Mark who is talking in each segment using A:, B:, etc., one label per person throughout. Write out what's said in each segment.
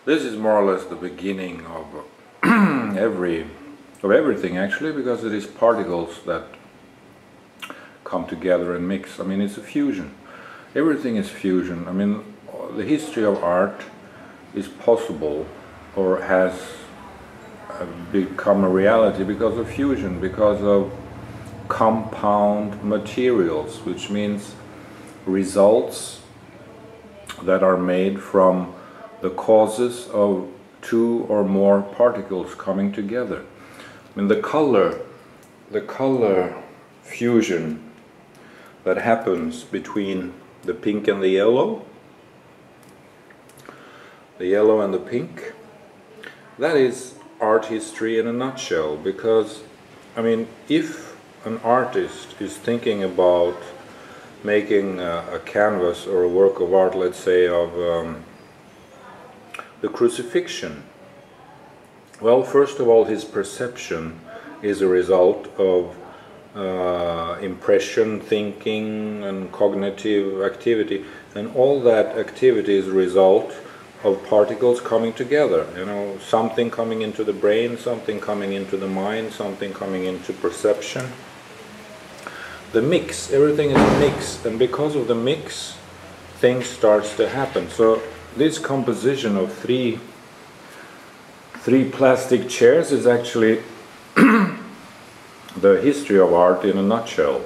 A: This is more or less the beginning of everything actually, because it is particles that come together and mix. I mean, it's a fusion. Everything is fusion. I mean, the history of art is possible, or has become a reality, because of fusion, because of compound materials, which means results that are made from the causes of two or more particles coming together. I mean, the color fusion that happens between the pink and the yellow and the pink, that is art history in a nutshell. Because, I mean, if an artist is thinking about making a canvas or a work of art, let's say of the crucifixion, well, first of all, his perception is a result of impression, thinking, and cognitive activity, and all that activity is a result of particles coming together. You know, something coming into the brain, something coming into the mind, something coming into perception. The mix, everything is a mix, and because of the mix, things starts to happen. So this composition of three plastic chairs is actually the history of art in a nutshell,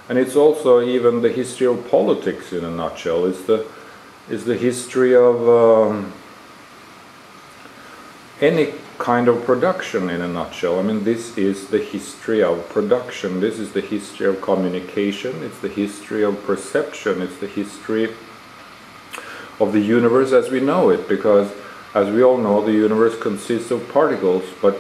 A: and it's also even the history of politics in a nutshell. It's the history of any kind of production in a nutshell. I mean, this is the history of production. This is the history of communication. It's the history of perception. It's the history of the universe as we know it, because as we all know, the universe consists of particles, but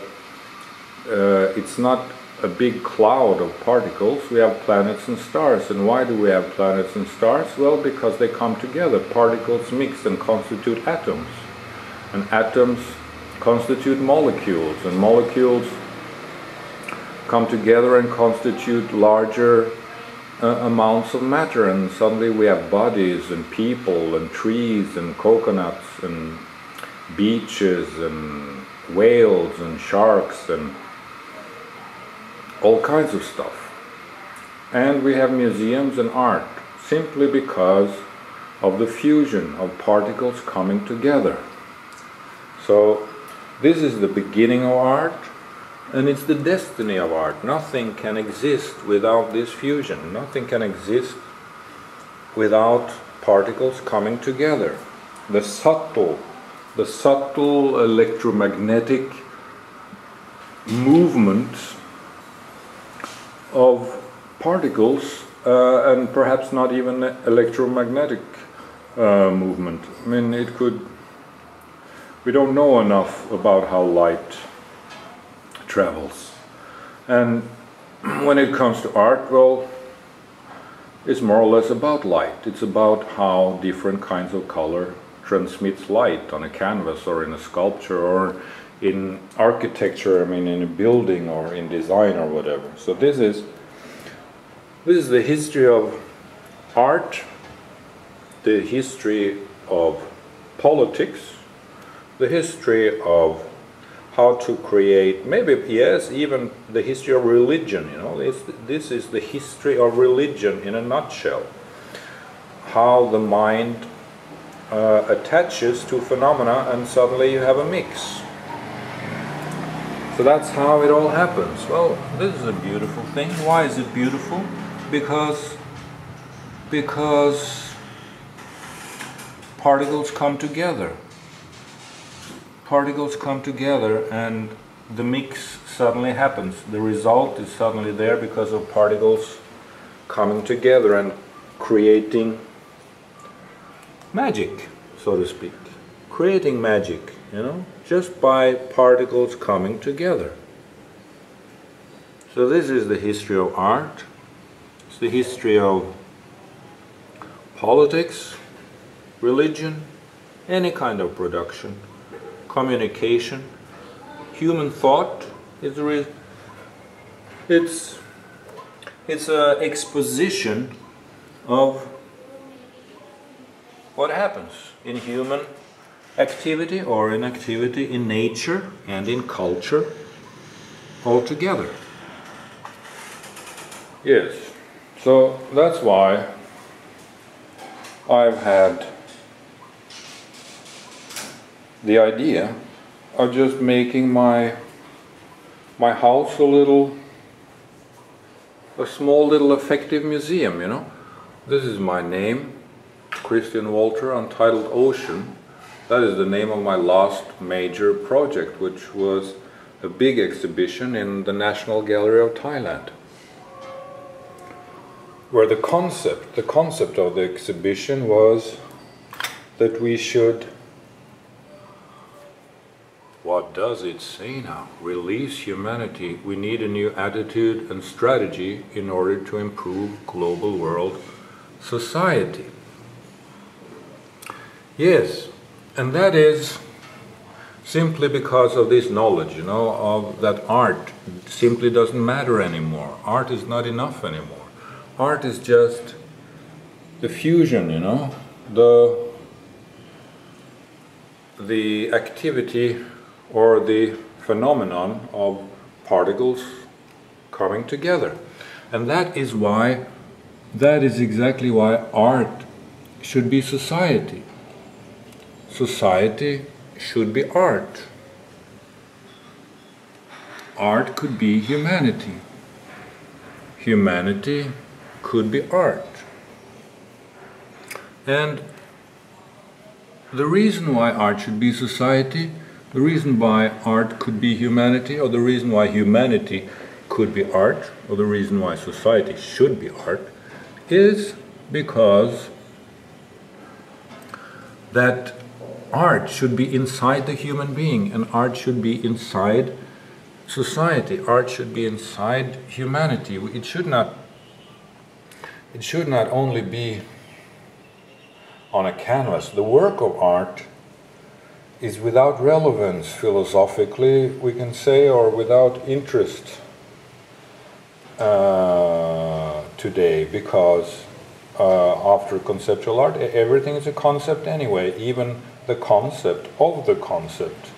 A: it's not a big cloud of particles. We have planets and stars. And why do we have planets and stars? Well, because they come together. Particles mix and constitute atoms, and atoms constitute molecules, and molecules come together and constitute larger amounts of matter, and suddenly we have bodies and people and trees and coconuts and beaches and whales and sharks and all kinds of stuff. And we have museums and art simply because of the fusion of particles coming together. So this is the beginning of art, and it's the destiny of art. Nothing can exist without this fusion. Nothing can exist without particles coming together. The subtle electromagnetic movement of particles, and perhaps not even electromagnetic movement. I mean, it could. We don't know enough about how light travels. And when it comes to art, well, it's more or less about light. It's about how different kinds of color transmits light on a canvas or in a sculpture or in architecture, I mean in a building or in design or whatever. So this is the history of art, the history of politics, the history of how to create, maybe, yes, even the history of religion. You know, this is the history of religion in a nutshell. How the mind attaches to phenomena, and suddenly you have a mix. So that's how it all happens. Well, this is a beautiful thing. Why is it beautiful? Because particles come together. Particles come together and the mix suddenly happens. The result is suddenly there because of particles coming together and creating magic, so to speak. Creating magic, you know, just by particles coming together. So this is the history of art. It's the history of politics, religion, any kind of production, communication, human thought. It's an exposition of what happens in human activity or inactivity in nature and in culture altogether. Yes, so that's why I've had the idea of just making my house a small little effective museum, you know. This is my name, Christian Wolther, Untitled Ocean. That is the name of my last major project, which was a big exhibition in the National Gallery of Thailand, where the concept of the exhibition was that we should, what does it say now? Release humanity. We need a new attitude and strategy in order to improve global world society. Yes, and that is simply because of this knowledge, you know, of that art simply doesn't matter anymore. Art is not enough anymore. Art is just the fusion, you know, the activity or the phenomenon of particles coming together. And that is exactly why art should be society. Society should be art. Art could be humanity. Humanity could be art. And the reason why art should be society, the reason why art could be humanity, or the reason why humanity could be art, or the reason why society should be art, is because that art should be inside the human being, and art should be inside society. Art should be inside humanity. It should not only be on a canvas. The work of art is without relevance philosophically, we can say, or without interest today, because after conceptual art, everything is a concept anyway. Even the concept of the concept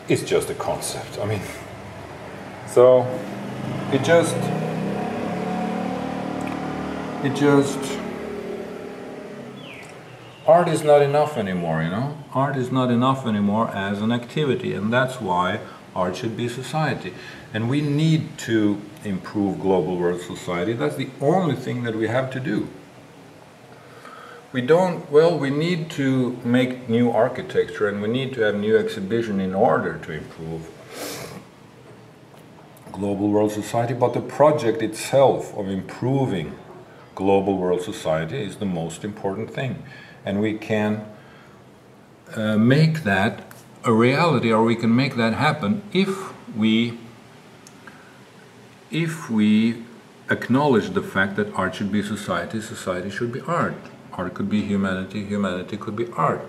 A: is just a concept. I mean, so it just art is not enough anymore, you know. Art is not enough anymore as an activity, and that's why art should be society. And we need to improve global world society. That's the only thing that we have to do. We need to make new architecture, and we need to have new exhibition in order to improve global world society, but the project itself of improving global world society is the most important thing. And we can make that a reality, or we can make that happen if we acknowledge the fact that art should be society, society should be art. Art could be humanity, humanity could be art.